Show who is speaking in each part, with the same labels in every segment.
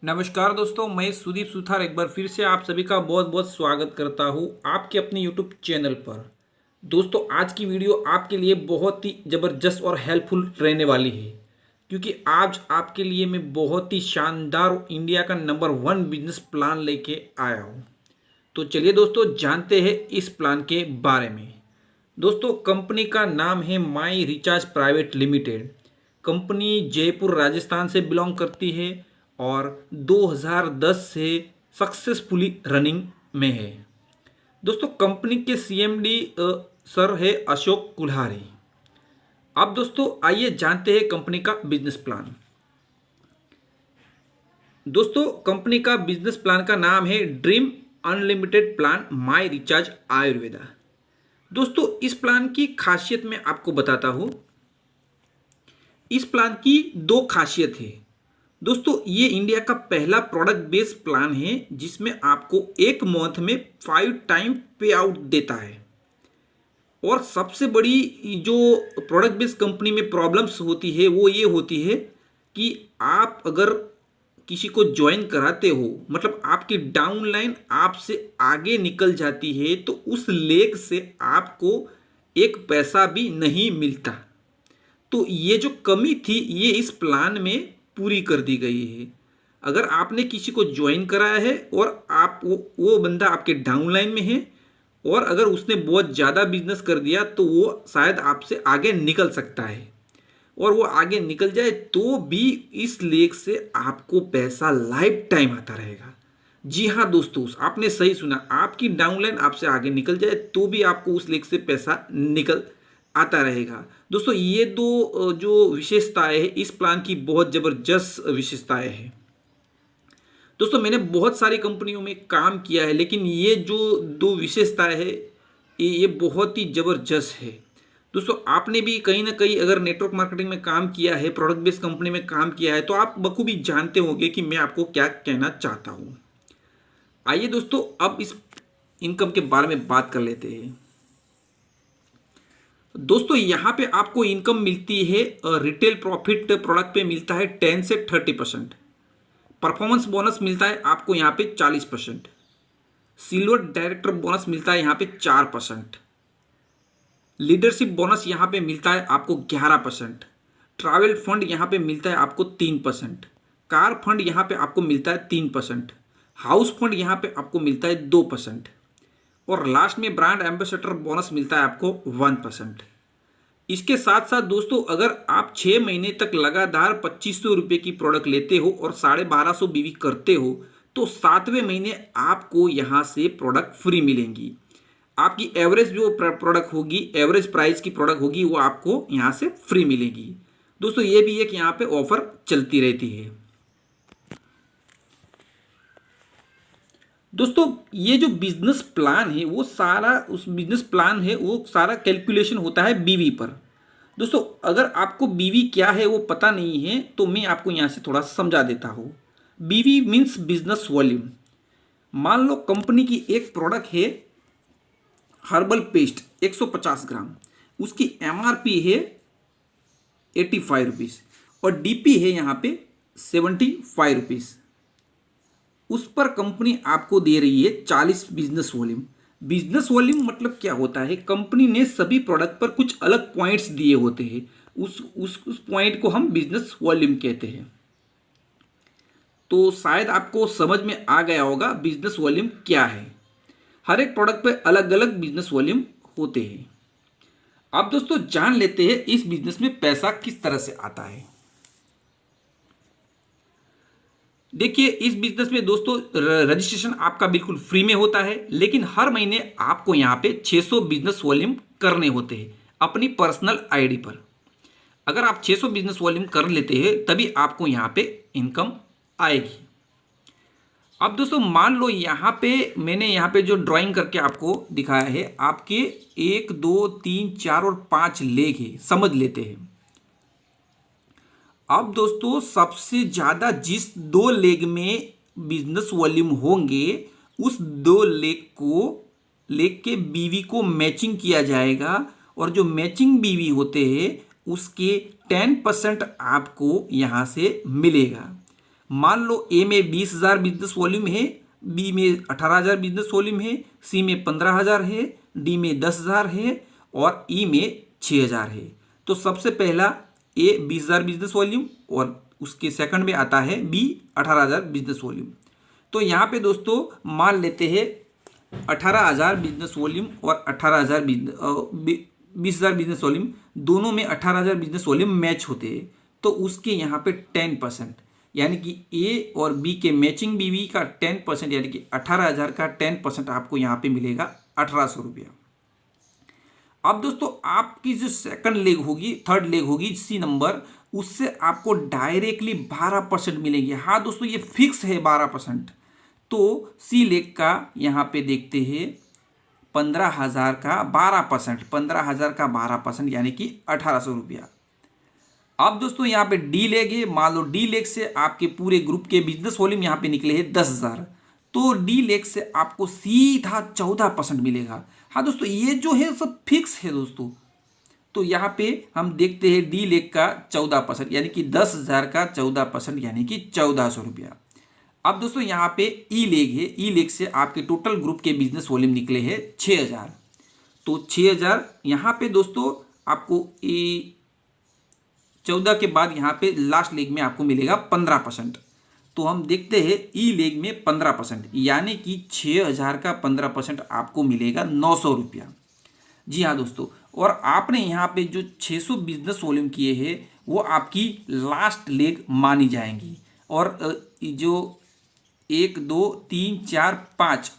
Speaker 1: नमस्कार दोस्तों, मैं सुदीप सुथार एक बार फिर से आप सभी का बहुत बहुत स्वागत करता हूं आपके अपने यूट्यूब चैनल पर। दोस्तों, आज की वीडियो आपके लिए बहुत ही ज़बरदस्त और हेल्पफुल रहने वाली है, क्योंकि आज आपके लिए मैं बहुत ही शानदार इंडिया का नंबर 1 बिजनेस प्लान लेके आया हूं। तो चलिए दोस्तों, जानते हैं इस प्लान के बारे में। दोस्तों, कंपनी का नाम है My Recharge Private Limited. Company Jaipur Rajasthan से बिलोंग करती है और 2010 से सक्सेसफुली रनिंग में है। दोस्तों, कंपनी के सीएमडी सर है अशोक कुल्हारी। अब दोस्तों आइए जानते हैं कंपनी का बिजनेस प्लान। दोस्तों, कंपनी का बिजनेस प्लान का नाम है dream unlimited plan my recharge Ayurveda. दोस्तों, इस प्लान की खासियत मैं आपको बताता हूं। इस प्लान की दो खासियत है। दोस्तों, ये इंडिया का पहला प्रोडक्ट बेस्ड प्लान है जिसमें आपको एक मंथ में 5 टाइम पे आउट देता है। और सबसे बड़ी जो प्रोडक्ट बेस्ड कंपनी में प्रॉब्लम्स होती है वो ये होती है कि आप अगर किसी को ज्वाइन कराते हो, मतलब आपकी डाउनलाइन आपसे आगे निकल जाती है, तो उस लेग से आपको एक पैसा भी नहीं मिलता। तो ये जो कमी थी ये इस प्लान में पूरी कर दी गई है। अगर आपने किसी को ज्वाइन कराया है और आप वो बंदा आपके डाउनलाइन में है और अगर उसने बहुत ज़्यादा बिजनेस कर दिया तो वो शायद आपसे आगे निकल सकता है, और वो आगे निकल जाए तो भी इस लेख से आपको पैसा लाइफ टाइम आता रहेगा। जी हाँ दोस्तों, आपने सही सुना, आपकी डाउनलाइन आपसे आगे निकल जाए तो भी आपको उस लेख से पैसा निकल आता रहेगा। दोस्तों, ये दो जो विशेषताएं हैं इस प्लान की बहुत ज़बरदस्त विशेषताएं हैं। दोस्तों, मैंने बहुत सारी कंपनियों में काम किया है, लेकिन ये जो दो विशेषताएं हैं ये बहुत ही ज़बरदस्त है। दोस्तों, आपने भी कहीं ना कहीं अगर नेटवर्क मार्केटिंग में काम किया है, प्रोडक्ट बेस्ड कंपनी में काम किया है, तो आप बखूबी जानते होंगे कि मैं आपको क्या कहना चाहता हूँ। आइए दोस्तों, अब इस इनकम के बारे में बात कर लेते हैं। दोस्तों, यहाँ पे आपको इनकम मिलती है, रिटेल प्रॉफिट प्रोडक्ट पे मिलता है 10 से 30%। परफॉर्मेंस बोनस मिलता है आपको यहाँ पे 40%। सिल्वर डायरेक्टर बोनस मिलता है यहाँ पे 4%। लीडरशिप बोनस यहाँ पे मिलता है आपको 11%। ट्रैवल फंड यहाँ पे मिलता है आपको 3%। कार फंड यहाँ पे आपको मिलता है 3%। हाउस फंड यहाँ पे आपको मिलता है 2%। और लास्ट में ब्रांड एम्बेसडर बोनस मिलता है आपको 1%। इसके साथ साथ दोस्तों, अगर आप 6 महीने तक लगातार 2500 रुपये की प्रोडक्ट लेते हो और 1250 बीवी करते हो तो 7वें महीने आपको यहाँ से प्रोडक्ट फ्री मिलेंगी। आपकी एवरेज जो प्रोडक्ट होगी, एवरेज प्राइस की प्रोडक्ट होगी, वो आपको यहाँ से फ्री मिलेगी। दोस्तों, ये भी एक यहाँ पे ऑफर चलती रहती है। दोस्तों, ये जो बिजनेस प्लान है वो सारा कैलकुलेशन होता है बीवी पर। दोस्तों, अगर आपको बीवी क्या है वो पता नहीं है तो मैं आपको यहाँ से थोड़ा समझा देता हूँ। बीवी मीन्स बिजनेस वॉल्यूम। मान लो कंपनी की एक प्रोडक्ट है हर्बल पेस्ट 150 ग्राम, उसकी एमआरपी है 85 रुपीज़ और डीपी है यहाँ पे 75 रुपीज़। उस पर कंपनी आपको दे रही है 40 बिजनेस वॉल्यूम। बिजनेस वॉल्यूम मतलब क्या होता है, कंपनी ने सभी प्रोडक्ट पर कुछ अलग पॉइंट्स दिए होते हैं, उस पॉइंट को हम बिजनेस वॉल्यूम कहते हैं। तो शायद आपको समझ में आ गया होगा बिजनेस वॉल्यूम क्या है। हर एक प्रोडक्ट पे अलग अलग बिजनेस वॉल्यूम होते हैं। अब दोस्तों, जान लेते हैं इस बिजनेस में पैसा किस तरह से आता है। देखिए, इस बिजनेस में दोस्तों रजिस्ट्रेशन आपका बिल्कुल फ्री में होता है, लेकिन हर महीने आपको यहाँ पे 600 बिजनेस वॉल्यूम करने होते हैं अपनी पर्सनल आईडी पर। अगर आप 600 बिजनेस वॉल्यूम कर लेते हैं तभी आपको यहाँ पे इनकम आएगी। अब दोस्तों, मान लो यहाँ पे मैंने यहाँ पे जो ड्राइंग करके आपको दिखाया है, आपके 1 2 3 4 और 5 लेग है, समझ लेते हैं। अब दोस्तों, सबसे ज़्यादा जिस 2 लेग में बिजनेस वॉल्यूम होंगे उस 2 लेग के बीवी को मैचिंग किया जाएगा, और जो मैचिंग बीवी होते हैं उसके 10% आपको यहाँ से मिलेगा। मान लो ए में 20,000 बिजनेस वॉल्यूम है, बी में 18,000 बिजनेस वॉल्यूम है, सी में 15,000 है, डी में 10,000 है और ई में 6,000 है। तो सबसे पहला ए 20,000 बिजनेस वॉल्यूम और उसके सेकंड में आता है बी 18,000 बिजनेस वॉल्यूम। तो यहाँ पे दोस्तों मान लेते हैं 18,000 बिजनेस वॉल्यूम और 18,000 20,000 बिजनेस वॉल्यूम, दोनों में 18,000 बिजनेस वॉल्यूम मैच होते हैं। तो उसके यहाँ पे 10%, यानी कि ए और बी के मैचिंग बीवी का 10%, यानी कि 18,000 का 10% आपको यहाँ पे मिलेगा 1,800 रुपया। अब दोस्तों आपकी जो सेकंड लेग होगी, थर्ड लेग होगी सी नंबर, उससे आपको डायरेक्टली 12% मिलेंगे। हाँ दोस्तों ये फिक्स है 12%। तो सी लेग का यहाँ पे देखते हैं 15,000 का 12%, 15,000 का 12% यानी कि 1,800 रुपया। अब दोस्तों यहाँ पे डी लेग है, मान लो डी लेग से आपके पूरे ग्रुप के बिजनेस वॉल्यूम यहाँ पे निकले हैं 10,000, तो डी लेग से आपको सीधा 14% मिलेगा। हाँ दोस्तों ये जो है सब फिक्स है दोस्तों। तो यहाँ पे हम देखते हैं डी लेग का 14%, यानी कि 10,000 का 14% यानी कि 1,400 रुपया। अब दोस्तों यहाँ पे ई लेग है, ई लेग से आपके टोटल ग्रुप के बिजनेस वॉल्यूम निकले हैं 6,000। तो 6,000 यहाँ पे दोस्तों आपको 14 के बाद यहाँ पे लास्ट लेग में आपको मिलेगा 15%। तो हम देखते हैं ई लेग में 15%, यानी कि 6,000 का 15% आपको मिलेगा 900 रुपया। जी हाँ दोस्तों, और आपने यहाँ पे जो 600 बिजनेस वॉल्यूम किए हैं वो आपकी लास्ट लेग मानी जाएंगी। और जो 1 2 3 4 5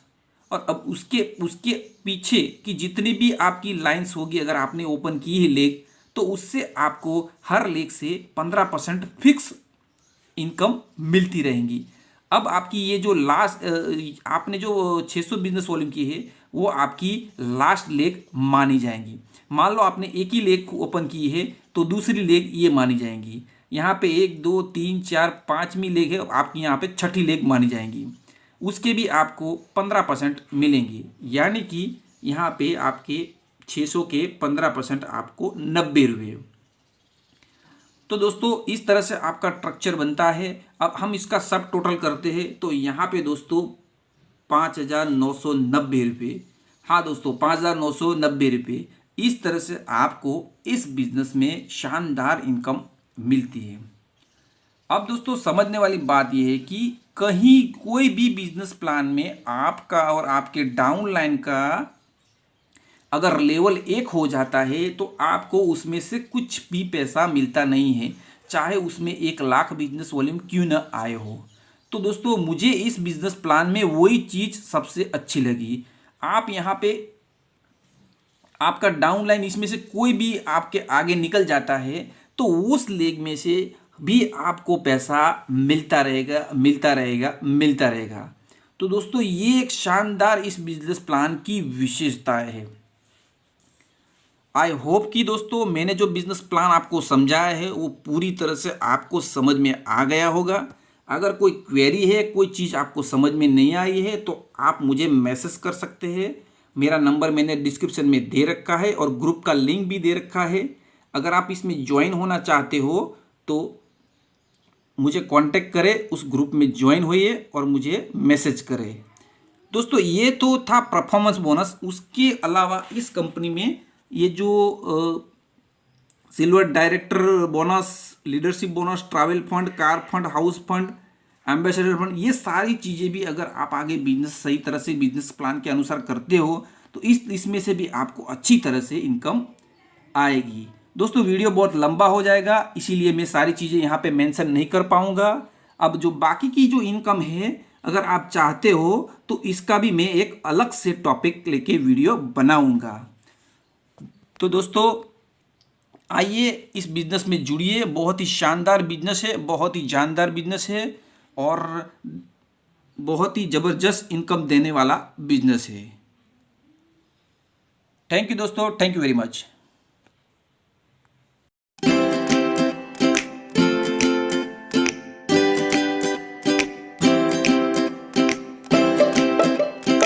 Speaker 1: और अब उसके पीछे की जितनी भी आपकी लाइंस होगी, अगर आपने ओपन की है लेग, तो उससे आपको हर लेग से 15% फिक्स इनकम मिलती रहेंगी। अब आपकी ये जो लास्ट आपने जो 600 बिजनेस वॉल्यूम की है वो आपकी लास्ट लेग मानी जाएंगी। मान लो आपने एक ही लेग ओपन की है तो दूसरी लेग ये मानी जाएंगी। यहाँ पे 1 2 3 4 5वीं लेग है, आपकी यहाँ पे छठी लेग मानी जाएंगी, उसके भी आपको 15% मिलेंगे। यानी कि यहाँ पे आपके 600 के 15% आपको 90 रुपये। तो दोस्तों इस तरह से आपका स्ट्रक्चर बनता है। अब हम इसका सब टोटल करते हैं तो यहाँ पे दोस्तों 5,990 रुपये। हाँ दोस्तों 5,990 रुपये। इस तरह से आपको इस बिजनेस में शानदार इनकम मिलती है। अब दोस्तों समझने वाली बात यह है कि कहीं कोई भी बिजनेस प्लान में आपका और आपके डाउनलाइन का अगर लेवल 1 हो जाता है तो आपको उसमें से कुछ भी पैसा मिलता नहीं है, चाहे उसमें 1 लाख बिजनेस वॉल्यूम क्यों न आए हो। तो दोस्तों मुझे इस बिजनेस प्लान में वही चीज़ सबसे अच्छी लगी। आप यहाँ पे आपका डाउनलाइन इसमें से कोई भी आपके आगे निकल जाता है तो उस लेग में से भी आपको पैसा मिलता रहेगा, मिलता रहेगा, मिलता रहेगा। तो दोस्तों ये एक शानदार इस बिजनेस प्लान की विशेषता है। आई होप कि दोस्तों मैंने जो बिजनेस प्लान आपको समझाया है वो पूरी तरह से आपको समझ में आ गया होगा। अगर कोई क्वेरी है, कोई चीज़ आपको समझ में नहीं आई है तो आप मुझे मैसेज कर सकते हैं। मेरा नंबर मैंने डिस्क्रिप्शन में दे रखा है और ग्रुप का लिंक भी दे रखा है। अगर आप इसमें ज्वाइन होना चाहते हो तो मुझे कांटेक्ट करें, उस ग्रुप में ज्वाइन होइए और मुझे मैसेज करें। दोस्तों ये तो था परफॉर्मेंस बोनस। उसके अलावा इस कंपनी में ये जो silver director bonus, leadership bonus, travel fund, car fund, house fund, ambassador fund, ये सारी चीज़ें भी अगर आप आगे बिजनेस सही तरह से बिजनेस प्लान के अनुसार करते हो तो इसमें से भी आपको अच्छी तरह से इनकम आएगी। दोस्तों वीडियो बहुत लंबा हो जाएगा, इसीलिए मैं सारी चीज़ें यहाँ पे मेंशन नहीं कर पाऊँगा। अब जो बाकी की जो इनकम है, अगर आप चाहते हो तो इसका भी मैं एक अलग से टॉपिक लेके वीडियो बनाऊँगा। तो दोस्तों आइए इस बिज़नेस में जुड़िए। बहुत ही शानदार बिजनेस है, बहुत ही जानदार बिजनेस है और बहुत ही ज़बरदस्त इनकम देने वाला बिजनेस है। थैंक यू दोस्तों, थैंक यू वेरी मच।